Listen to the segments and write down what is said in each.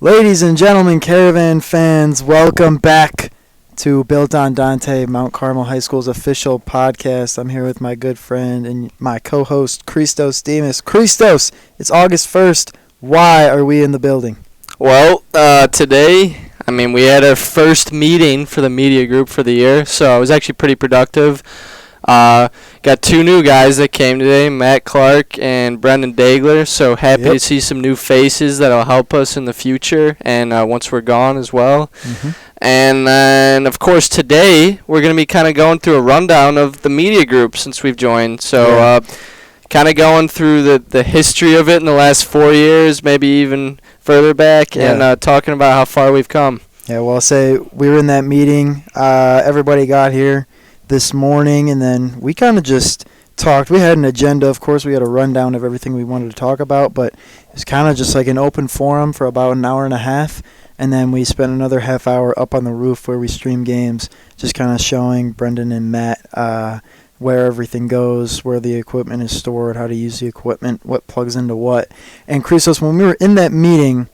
Ladies and gentlemen, Caravan fans, welcome back to Built on Dante, Mount Carmel High School's official podcast. I'm here with my good friend and my co-host, Christos Dimas. Christos, it's August 1st. Why are we in the building? Well, today, we had our first meeting for the media group for the year, so it was actually pretty productive. Got two new guys that came today, Matt Clark and Brendan Dagler, so happy to see some new faces that will help us in the future and once we're gone as well. Mm-hmm. And then, of course, today we're going to be kind of going through a rundown of the media group since we've joined. So kind of going through the history of it in the last 4 years, maybe even further back, and talking about how far we've come. Yeah, well, I'll say we were in that meeting. Everybody got here this morning, and then we kind of just talked. We had an agenda, of course. We had a rundown of everything we wanted to talk about, but it was kind of just like an open forum for about an hour and a half, and then we spent another half hour up on the roof where we stream games, just kind of showing Brendan and Matt where everything goes, where the equipment is stored, how to use the equipment, what plugs into what. And Christos, when we were in that meeting,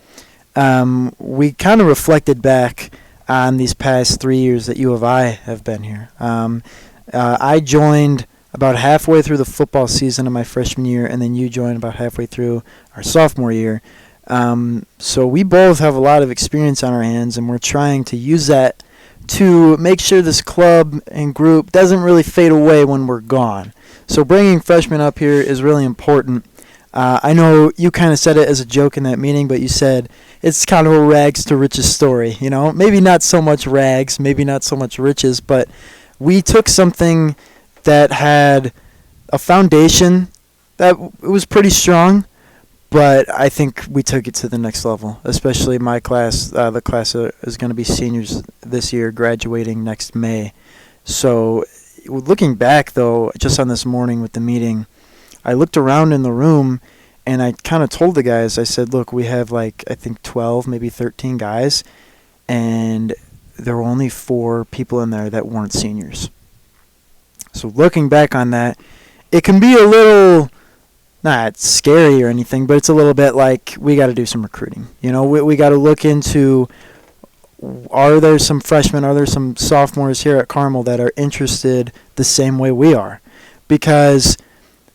we kind of reflected back on these past 3 years that U of I have been here. I joined about halfway through the football season of my freshman year, and then you joined about halfway through our sophomore year. So we both have a lot of experience on our hands, and we're trying to use that to make sure this club and group doesn't really fade away when we're gone. So bringing freshmen up here is really important. I know you kind of said it as a joke in that meeting, but you said it's kind of a rags to riches story, you know? Maybe not so much rags, maybe not so much riches, but we took something that had a foundation that was pretty strong, but I think we took it to the next level, especially my class. The class is going to be seniors this year, graduating next May. So looking back, though, just on this morning with the meeting, I looked around in the room, and I kind of told the guys, I said, look, we have I think 12, maybe 13 guys, and there were only 4 people in there that weren't seniors. So looking back on that, it can be a little, not scary or anything, but it's a little bit like we got to do some recruiting. You know, we got to look into, are there some freshmen, are there some sophomores here at Carmel that are interested the same way we are? Because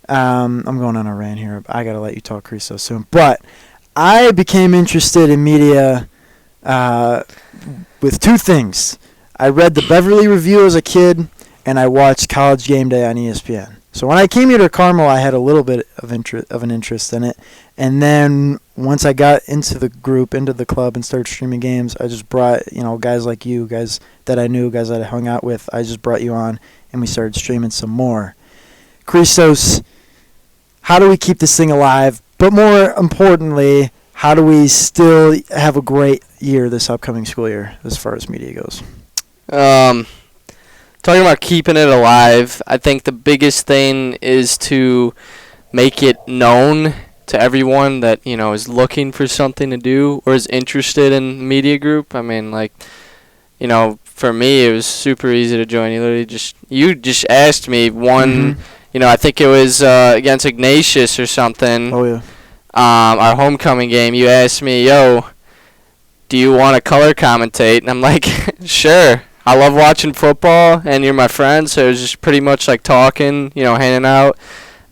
I'm going on a rant here. I got to let you talk, Christos, soon. But I became interested in media with 2 things. I read the Beverly Review as a kid, and I watched College Game Day on ESPN. So when I came here to Carmel, I had a little bit of an interest in it. And then once I got into the group, into the club, and started streaming games, I just brought, guys like you, guys that I knew, guys that I hung out with, I just brought you on, and we started streaming some more. Christos, how do we keep this thing alive? But more importantly, how do we still have a great year this upcoming school year as far as media goes? Talking about keeping it alive, I think the biggest thing is to make it known to everyone that, is looking for something to do or is interested in media group. For me, it was super easy to join. You just asked me one. Mm-hmm. I think it was against Ignatius or something. Oh, yeah. Our homecoming game. You asked me, do you want to color commentate? And I'm like, sure. I love watching football, and you're my friend, so it was just pretty much like talking, hanging out.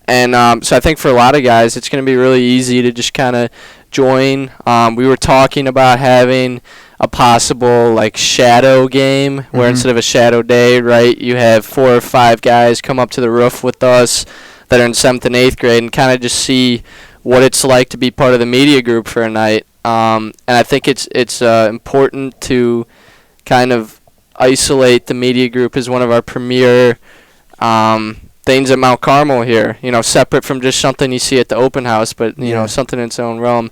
And so I think for a lot of guys, it's going to be really easy to just kind of join. We were talking about having a possible shadow game where instead of a shadow day, right, you have 4 or 5 guys come up to the roof with us that are in 7th and 8th grade and kind of just see what it's like to be part of the media group for a night. And I think it's important to kind of isolate the media group as one of our premier things at Mount Carmel here, separate from just something you see at the open house, but, something in its own realm.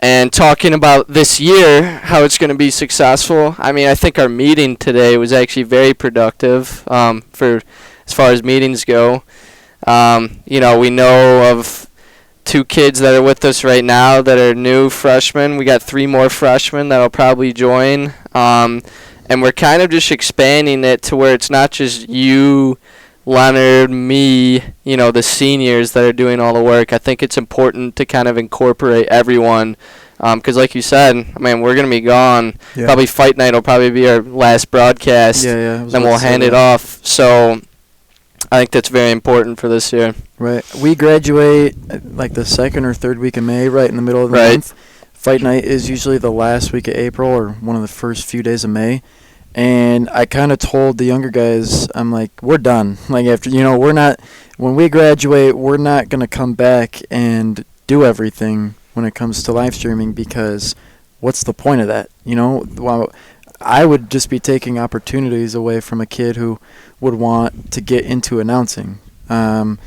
And talking about this year, how it's going to be successful, I think our meeting today was actually very productive for as far as meetings go. We know of 2 kids that are with us right now that are new freshmen. We got 3 more freshmen that will probably join. And we're kind of just expanding it to where it's not just you, Leonard, me, the seniors that are doing all the work. I think it's important to kind of incorporate everyone Because like you said, I mean, we're going to be gone. Yeah. Probably fight night will probably be our last broadcast. Yeah. Then we'll hand it off. So I think that's very important for this year. Right. We graduate like the second or third week of May, right in the middle of the month. Fight night is usually the last week of April or one of the first few days of May. And I kind of told the younger guys, I'm like, we're done. Like, after, we're not, when we graduate, we're not going to come back and do everything when it comes to live streaming, because what's the point of that? Well, I would just be taking opportunities away from a kid who would want to get into announcing. And,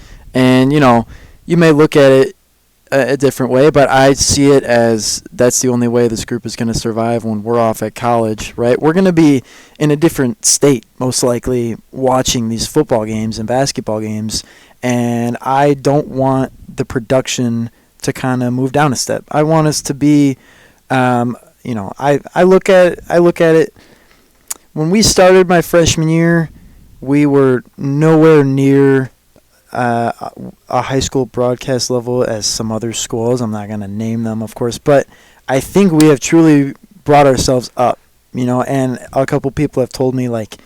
you may look at it a different way, but I see it as that's the only way this group is going to survive when we're off at college, right? We're going to be in a different state, most likely, watching these football games and basketball games, and I don't want the production to kind of move down a step. I want us to be, I look at it, when we started my freshman year, we were nowhere near a high school broadcast level as some other schools. I'm not going to name them, of course, but I think we have truly brought ourselves up, and a couple people have told me like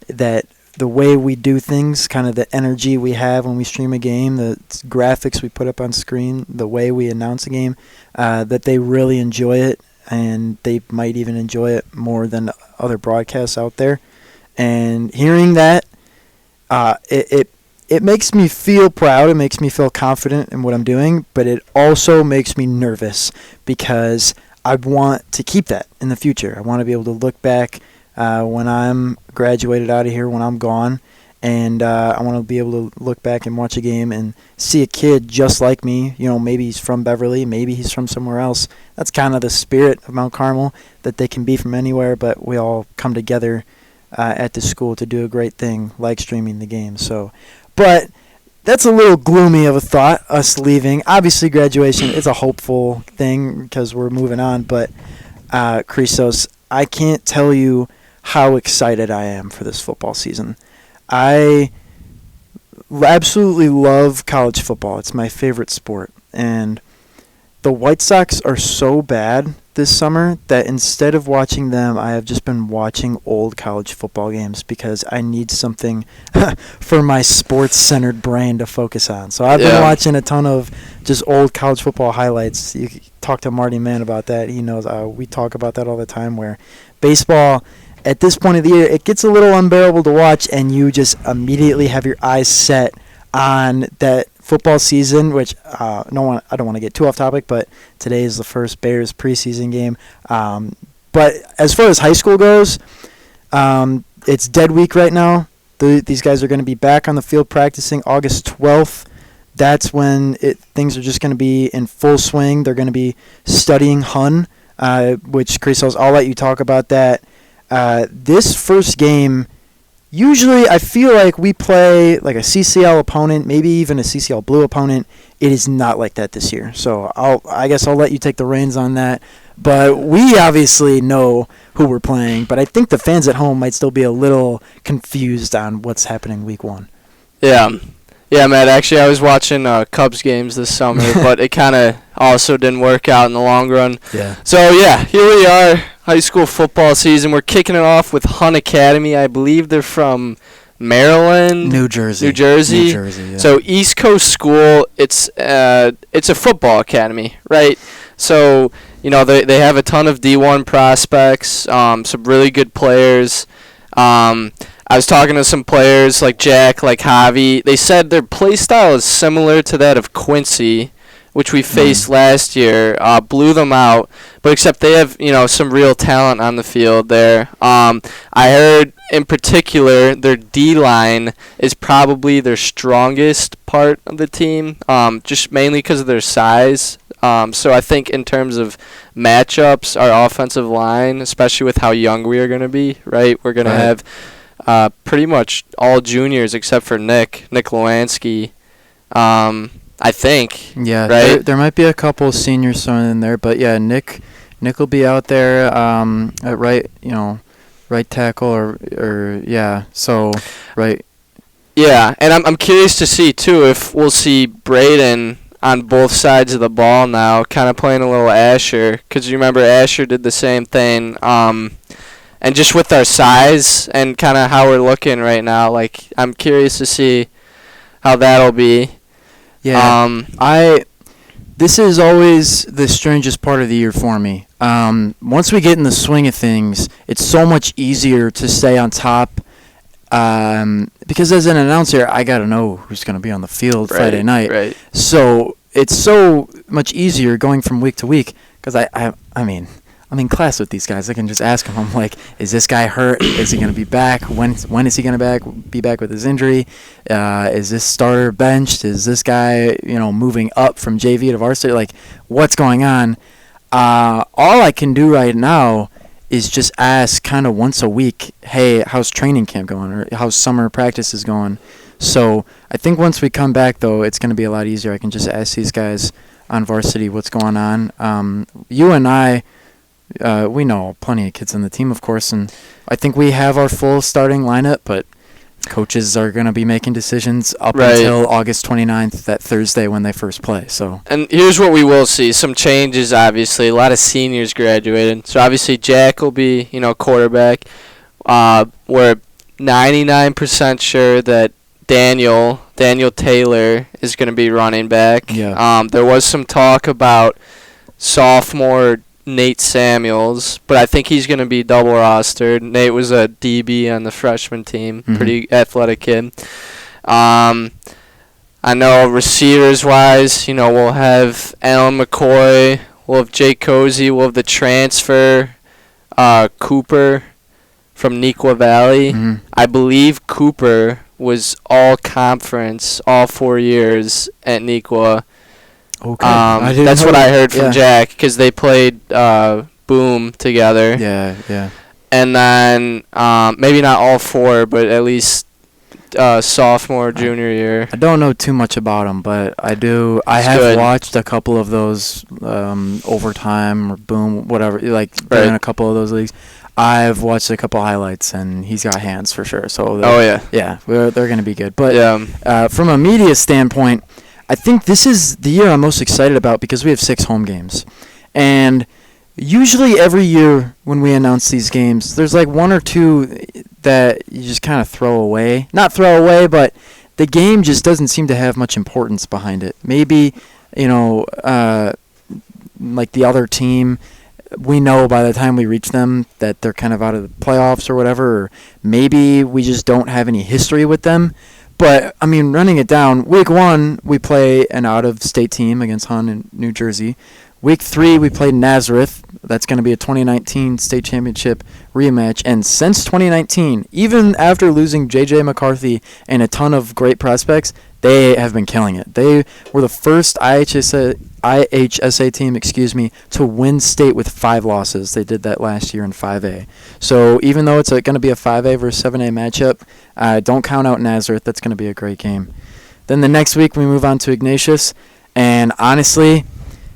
that the way we do things, kind of the energy we have when we stream a game, the graphics we put up on screen, the way we announce a game, that they really enjoy it, and they might even enjoy it more than other broadcasts out there. And hearing that, it makes me feel proud. It makes me feel confident in what I'm doing, but it also makes me nervous because I want to keep that in the future. I want to be able to look back when I'm graduated out of here, when I'm gone, and I want to be able to look back and watch a game and see a kid just like me. Maybe he's from Beverly, maybe he's from somewhere else. That's kind of the spirit of Mount Carmel, that they can be from anywhere, but we all come together at the school to do a great thing, like streaming the game. But that's a little gloomy of a thought, us leaving. Obviously, graduation is a hopeful thing because we're moving on. But, Christos, I can't tell you how excited I am for this football season. I absolutely love college football. It's my favorite sport. And the White Sox are so bad this summer that instead of watching them, I have just been watching old college football games because I need something for my sports-centered brain to focus on. So I've been watching a ton of just old college football highlights. You can talk to Marty Mann about that. He knows we talk about that all the time, where baseball, at this point of the year, it gets a little unbearable to watch, and you just immediately have your eyes set on that football season, which I don't want to get too off topic, but today is the first Bears preseason game. But as far as high school goes, it's dead week right now. These guys are going to be back on the field practicing August 12th. That's when things are just going to be in full swing. They're going to be studying Hun, which, Christos, I'll let you talk about that. This first game, usually I feel like we play like a CCL opponent, maybe even a CCL Blue opponent. It is not like that this year. So I guess I'll let you take the reins on that. But we obviously know who we're playing, but I think the fans at home might still be a little confused on what's happening week one. Yeah, Matt, actually I was watching Cubs games this summer, but it kind of also didn't work out in the long run. Yeah. So, here we are, high school football season. We're kicking it off with Hun Academy. I believe they're from Maryland. New Jersey. Yeah. So, East Coast school, it's a football academy, right? So, they have a ton of D1 prospects, some really good players. I was talking to some players like Jack, like Javi. They said their play style is similar to that of Quincy, which we faced last year. Blew them out, but except they have some real talent on the field there. I heard in particular their D-line is probably their strongest part of the team, just mainly because of their size. So I think in terms of matchups, our offensive line, especially with how young we are going to be, right? We're going to have pretty much all juniors except for Nick Lewanski, I think. Yeah, right? There might be a couple seniors thrown in there, but yeah, Nick will be out there at right tackle or yeah. So right. Yeah, and I'm curious to see too if we'll see Braden on both sides of the ball now, kind of playing a little Asher, because you remember Asher did the same thing. And just with our size and kind of how we're looking right now, like, I'm curious to see how that'll be. Yeah. This is always the strangest part of the year for me. Once we get in the swing of things, it's so much easier to stay on top. Because as an announcer, I got to know who's going to be on the field Friday night. Right. So it's so much easier going from week to week because I mean, I'm in class with these guys. I can just ask them. I'm like, is this guy hurt? Is he going to be back? When is he going to be back with his injury? Is this starter benched? Is this guy, moving up from JV to varsity? Like, what's going on? All I can do right now is just ask kind of once a week, hey, how's training camp going? Or how's summer practices going? So I think once we come back, though, it's going to be a lot easier. I can just ask these guys on varsity what's going on. You and I, we know plenty of kids on the team, of course, and I think we have our full starting lineup, but coaches are going to be making decisions up until August 29th, that Thursday when they first play. So. And here's what we will see. Some changes, obviously. A lot of seniors graduated. So, obviously, Jack will be, quarterback. We're 99% sure that Daniel Taylor is going to be running back. Yeah. There was some talk about sophomore Nate Samuels, but I think he's going to be double rostered. Nate was a DB on the freshman team, pretty athletic kid. I know receivers-wise, we'll have Alan McCoy, we'll have Jake Cozy, we'll have the transfer, Cooper from Neuqua Valley. I believe Cooper was all-conference all 4 years at Neuqua. Okay. That's what I heard from Jack, because they played Boom together. Yeah. And then maybe not all 4, but at least sophomore, junior year. I don't know too much about him, but I do. I have watched a couple of those overtime or Boom, whatever, like in a couple of those leagues. I've watched a couple highlights, and he's got hands for sure. So they're going to be good. But from a media standpoint, I think this is the year I'm most excited about because we have 6 home games. And usually every year when we announce these games, there's like 1 or 2 that you just kind of throw away. Not throw away, but the game just doesn't seem to have much importance behind it. Maybe, like the other team, we know by the time we reach them that they're kind of out of the playoffs or whatever. Or maybe we just don't have any history with them. But, I mean, running it down, week 1, we play an out-of-state team against Hun in New Jersey. Week 3, we played Nazareth. That's going to be a 2019 state championship rematch. And since 2019, even after losing J.J. McCarthy and a ton of great prospects, they have been killing it. They were the first IHSA team, to win state with 5 losses. They did that last year in 5A. So even though it's going to be a 5A versus 7A matchup, don't count out Nazareth. That's going to be a great game. Then the next week we move on to Ignatius. And honestly,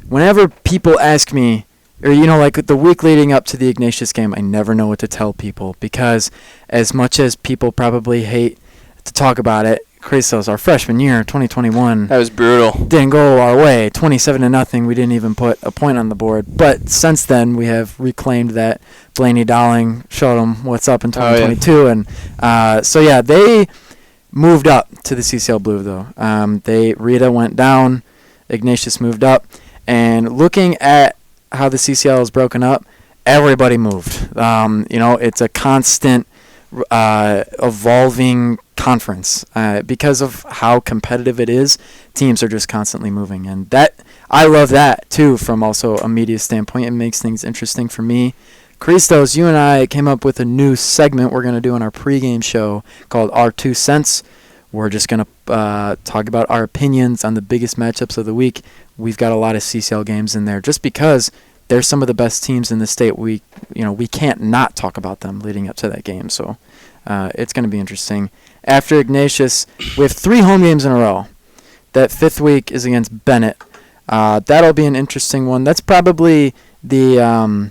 whenever people ask me, or like the week leading up to the Ignatius game, I never know what to tell people because as much as people probably hate to talk about it, Christos, our freshman year, 2021. That was brutal. Didn't go our way. 27-0. We didn't even put a point on the board. But since then, we have reclaimed that. Blaney Dowling showed them what's up in 2022. And they moved up to the CCL Blue, though. Rita went down. Ignatius moved up. And looking at how the CCL is broken up, everybody moved. It's a constant evolving conference because of how competitive it is. Teams are just constantly moving, and that I love that too. From also a media standpoint, it makes things interesting for me. Christos, you and I came up with a new segment we're going to do in our pregame show called Our 2 Cents. We're just going to talk about our opinions on the biggest matchups of the week. We've got a lot of CCL games in there just because they're some of the best teams in the state. We can't not talk about them leading up to that game. So it's going to be interesting. After Ignatius, we have 3 home games in a row. That 5th week is against Bennett. That'll be an interesting one. That's probably the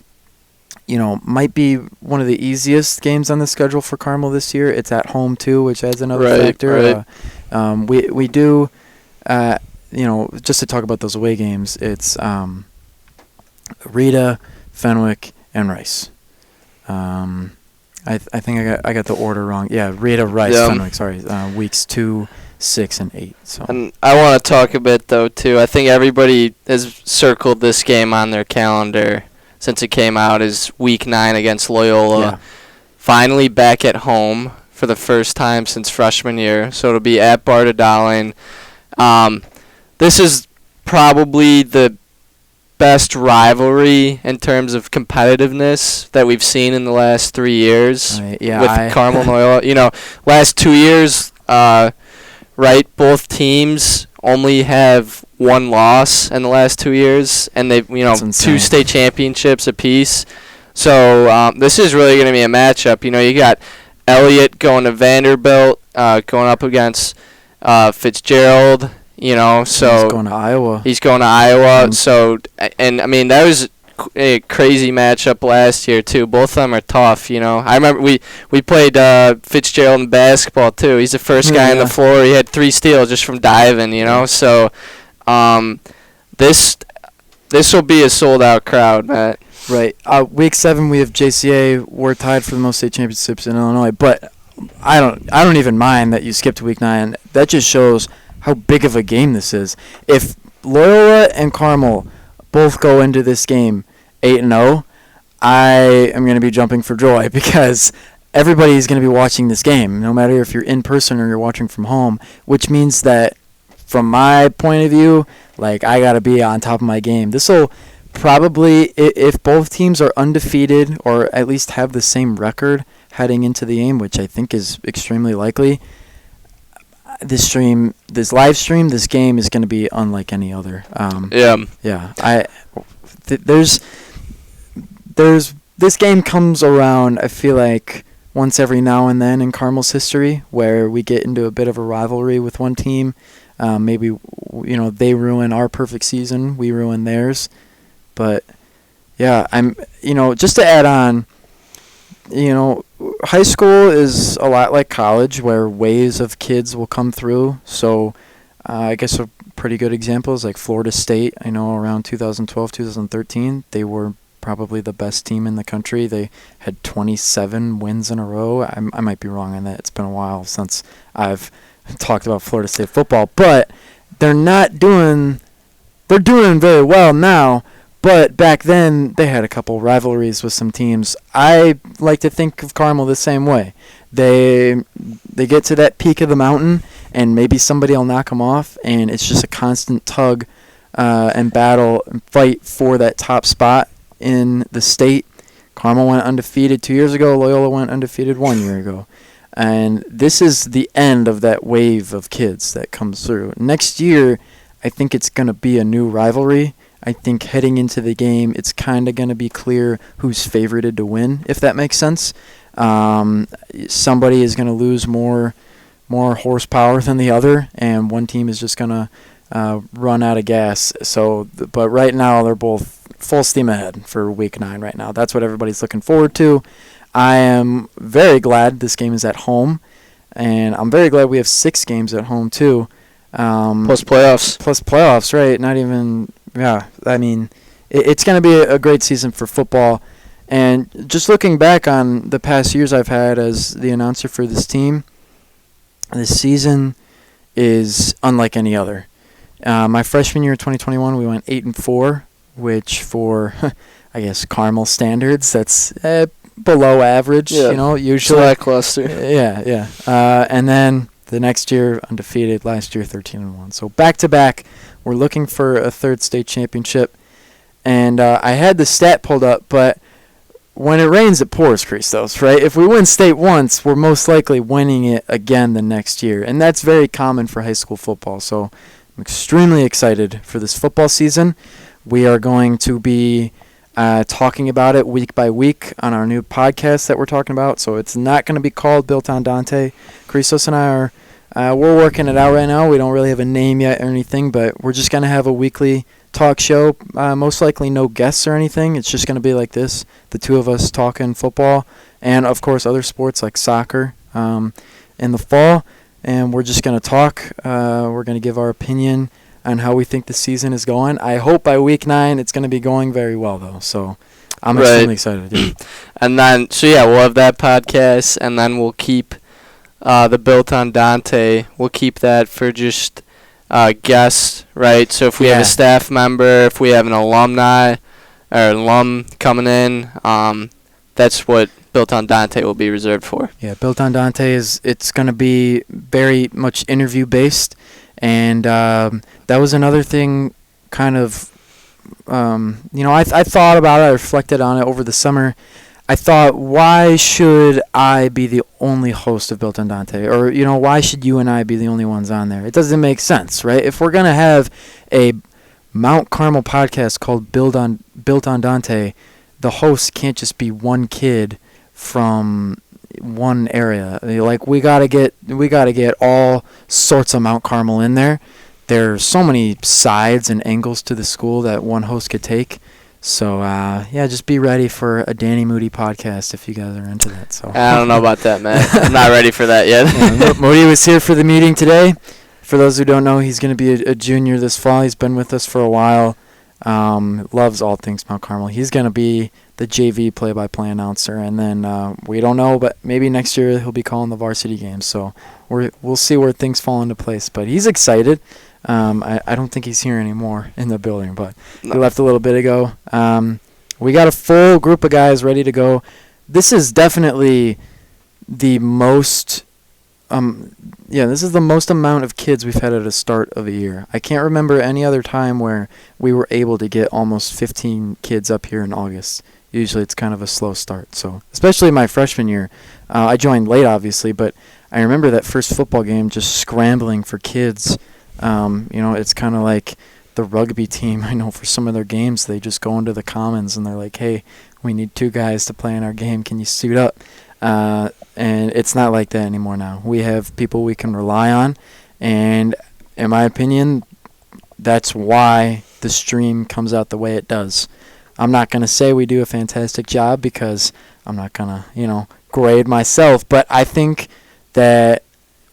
might be one of the easiest games on the schedule for Carmel this year. It's at home too, which adds another factor. Right. We do just to talk about those away games, it's Rita, Fenwick, and Rice. I think I got the order wrong. Yeah, Rita, Rice, Fenwick. Sorry, weeks 2, 6, and 8. So. And I want to talk a bit though too. I think everybody has circled this game on their calendar since it came out as Week 9 against Loyola. Yeah. Finally back at home for the first time since freshman year. So it'll be at Barta Dowling. This is probably the best rivalry in terms of competitiveness that we've seen in the last 3 years with Carmel and Loyola. Last 2 years, right, both teams only have one loss in the last 2 years, and they've 2 state championships apiece. So this is really going to be a matchup. You got Elliott going to Vanderbilt, going up against Fitzgerald. So he's going to Iowa. That was a crazy matchup last year too. Both of them are tough. I remember we played Fitzgerald in basketball too. He's the first guy on the floor. He had 3 steals just from diving. So this will be a sold out crowd, Matt. Right. Week 7 we have JCA. We're tied for the most state championships in Illinois, but I don't even mind that you skipped Week 9. That just shows how big of a game this is. If Loyola and Carmel both go into this game 8-0, I am going to be jumping for joy because everybody is going to be watching this game, no matter if you're in person or you're watching from home, which means that from my point of view, I got to be on top of my game. This will probably, if both teams are undefeated or at least have the same record heading into the game, which I think is extremely likely, this game is going to be unlike any other. This game comes around, I feel like, once every now and then in Carmel's history, where we get into a bit of a rivalry with one team. Maybe they ruin our perfect season, we ruin theirs. But yeah, just to add on, high school is a lot like college where waves of kids will come through. So I guess a pretty good example is like Florida State. I know around 2012, 2013, they were probably the best team in the country. They had 27 wins in a row. I might be wrong on that. It's been a while since I've talked about Florida State football. But they're doing very well now. But back then, they had a couple rivalries with some teams. I like to think of Carmel the same way. They get to that peak of the mountain, and maybe somebody will knock them off, and it's just a constant tug and battle and fight for that top spot in the state. Carmel went undefeated 2 years ago. Loyola went undefeated 1 year ago. And this is the end of that wave of kids that comes through. Next year, I think it's going to be a new rivalry. I think heading into the game, it's kind of going to be clear who's favorited to win, if that makes sense. Somebody is going to lose more horsepower than the other, and one team is just going to run out of gas. But right now, they're both full steam ahead for Week 9 right now. That's what everybody's looking forward to. I am very glad this game is at home, and I'm very glad we have 6 games at home, too. Plus playoffs, right? Not even... Yeah, I mean, it's going to be a great season for football. And just looking back on the past years I've had as the announcer for this team, this season is unlike any other. My freshman year, 2021, we went 8-4, which for, I guess, Carmel standards, that's below average, usually. Lackluster. Yeah. And then the next year, undefeated. Last year, 13-1. So back-to-back. We're looking for a third state championship. And I had the stat pulled up, but when it rains, it pours, Christos, right? If we win state once, we're most likely winning it again the next year. And that's very common for high school football. So I'm extremely excited for this football season. We are going to be talking about it week by week on our new podcast that we're talking about. So it's not going to be called Built on Dante. Christos and I are we're working it out right now. We don't really have a name yet or anything, but we're just going to have a weekly talk show. Most likely no guests or anything. It's just going to be like this, the two of us talking football and, of course, other sports like soccer in the fall. And we're just going to talk. We're going to give our opinion on how we think the season is going. I hope by week 9 it's going to be going very well, though. So I'm extremely excited. Yeah. And then, we'll have that podcast, and then we'll keep the Built on Dante. We'll keep that for just guests, right? So if we have a staff member, if we have an alumni or alum coming in, that's what Built on Dante will be reserved for. Yeah, Built on Dante it's going to be very much interview based, and that was another thing. Kind of, I thought about it. I reflected on it over the summer. I thought, why should I be the only host of Built on Dante? Or, why should you and I be the only ones on there? It doesn't make sense, right? If we're going to have a Mount Carmel podcast called Built on Dante, the host can't just be one kid from one area. Like, we gotta get all sorts of Mount Carmel in there. There's so many sides and angles to the school that one host could take. So, just be ready for a Danny Moody podcast if you guys are into that. So I don't know about that, man. I'm not ready for that yet. Moody was here for the meeting today. For those who don't know, he's going to be a junior this fall. He's been with us for a while. Loves all things Mount Carmel. He's going to be the JV play-by-play announcer. And then we don't know, but maybe next year he'll be calling the varsity games. So we'll see where things fall into place. But he's excited. I don't think he's here anymore in the building, but he left a little bit ago. We got a full group of guys ready to go. This is definitely the most this is the most amount of kids we've had at the start of a year. I can't remember any other time where we were able to get almost 15 kids up here in August. Usually it's kind of a slow start. So, especially my freshman year. I joined late, obviously, but I remember that first football game just scrambling for kids. It's kind of like the rugby team. I know for some of their games, they just go into the commons and they're like, hey, we need 2 guys to play in our game. Can you suit up? And it's not like that anymore now. We have people we can rely on. And in my opinion, that's why the stream comes out the way it does. I'm not going to say we do a fantastic job because I'm not going to, grade myself. But I think that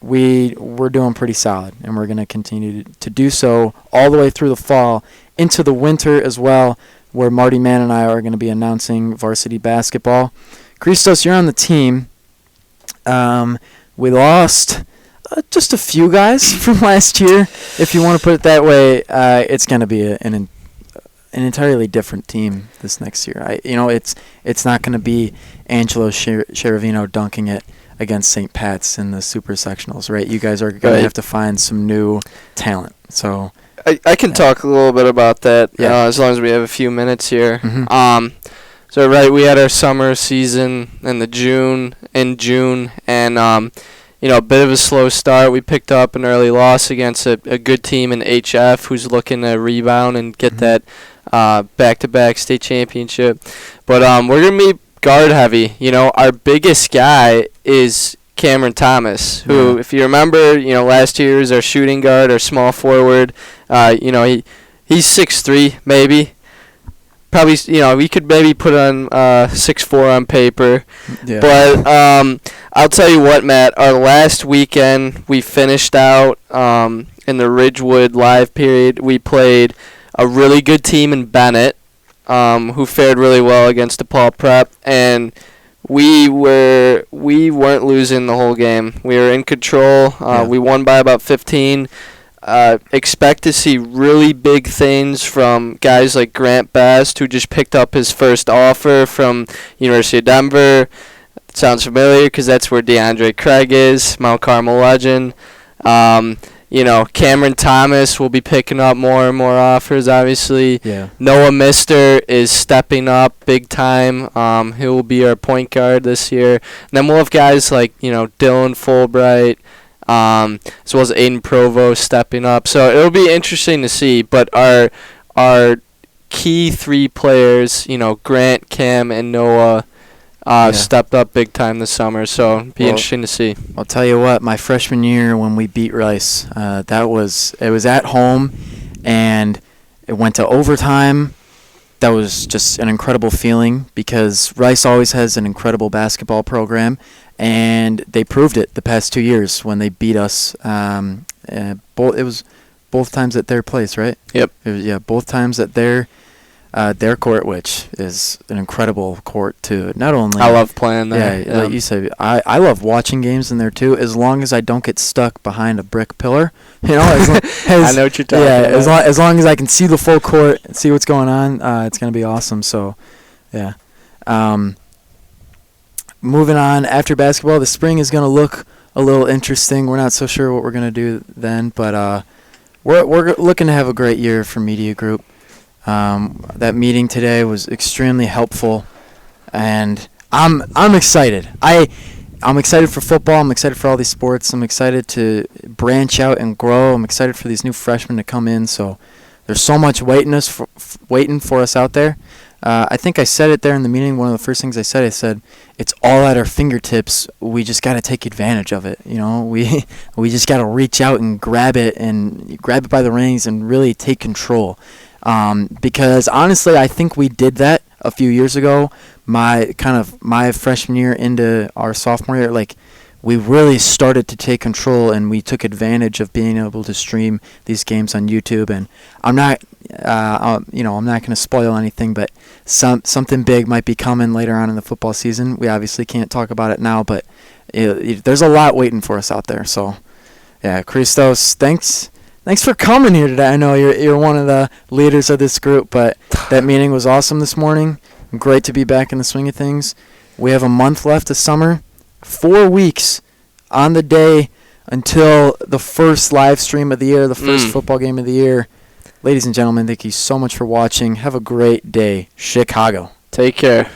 we're doing pretty solid, and we're going to continue to do so all the way through the fall, into the winter as well, where Marty Mann and I are going to be announcing varsity basketball. Christos, you're on the team. We lost just a few guys from last year. If you want to put it that way, it's going to be an entirely different team this next year. It's not going to be Angelo Cheravino dunking it against St. Pat's in the super sectionals, right? You guys are going to have to find some new talent. So I can talk a little bit about that as long as we have a few minutes here. Mm-hmm. We had our summer season in June, and a bit of a slow start. We picked up an early loss against a good team in HF who's looking to rebound and get that back-to-back state championship. But we're going to be guard heavy. Our biggest guy is Cameron Thomas, who, if you remember, last year was our shooting guard, our small forward. He's 6'3", maybe. Probably, we could maybe put on 6'4" on paper. Yeah. But I'll tell you what, Matt, our last weekend we finished out in the Ridgewood live period. We played a really good team in Bennett, who fared really well against DePaul Prep, and we weren't losing the whole game. We were in control. We won by about 15. Expect to see really big things from guys like Grant Best, who just picked up his first offer from University of Denver. It sounds familiar because that's where DeAndre Craig is, Mount Carmel legend. Cameron Thomas will be picking up more and more offers, obviously. Yeah. Noah Mister is stepping up big time. He will be our point guard this year. And then we'll have guys like, Dylan Fulbright, as well as Aiden Provost stepping up. So it'll be interesting to see. But our key 3 players, Grant, Cam, and Noah, stepped up big time this summer, so be interesting to see. I'll tell you what, my freshman year when we beat Rice, it was at home, and it went to overtime. That was just an incredible feeling because Rice always has an incredible basketball program, and they proved it the past 2 years when they beat us. It was both times at their place, right? Yep. Yeah, both times at their court, which is an incredible court too. Not only I love playing there. Yeah, like you said, I love watching games in there too, as long as I don't get stuck behind a brick pillar. You know, I know what you're talking about. as long as I can see the full court, see what's going on, it's gonna be awesome. So, yeah. Moving on, after basketball, the spring is gonna look a little interesting. We're not so sure what we're gonna do then, but we're looking to have a great year for Media Group. That meeting today was extremely helpful, and I'm excited. I'm excited for football. I'm excited for all these sports. I'm excited to branch out and grow. I'm excited for these new freshmen to come in. So there's so much waiting for us out there. I think I said it there in the meeting. One of the first things I said, it's all at our fingertips. We just got to take advantage of it. You know, we just got to reach out and grab it by the reins and really take control. Because honestly, I think we did that a few years ago. My freshman year into our sophomore year, like, we really started to take control, and we took advantage of being able to stream these games on YouTube. And I'm not going to spoil anything, but something big might be coming later on in the football season. We obviously can't talk about it now, but there's a lot waiting for us out there. So, yeah, Christos, thanks for coming here today. I know you're one of the leaders of this group, but that meeting was awesome this morning. Great to be back in the swing of things. We have a month left of summer, 4 weeks on the day until the first live stream of the year, the first football game of the year. Ladies and gentlemen, thank you so much for watching. Have a great day. Chicago. Take care.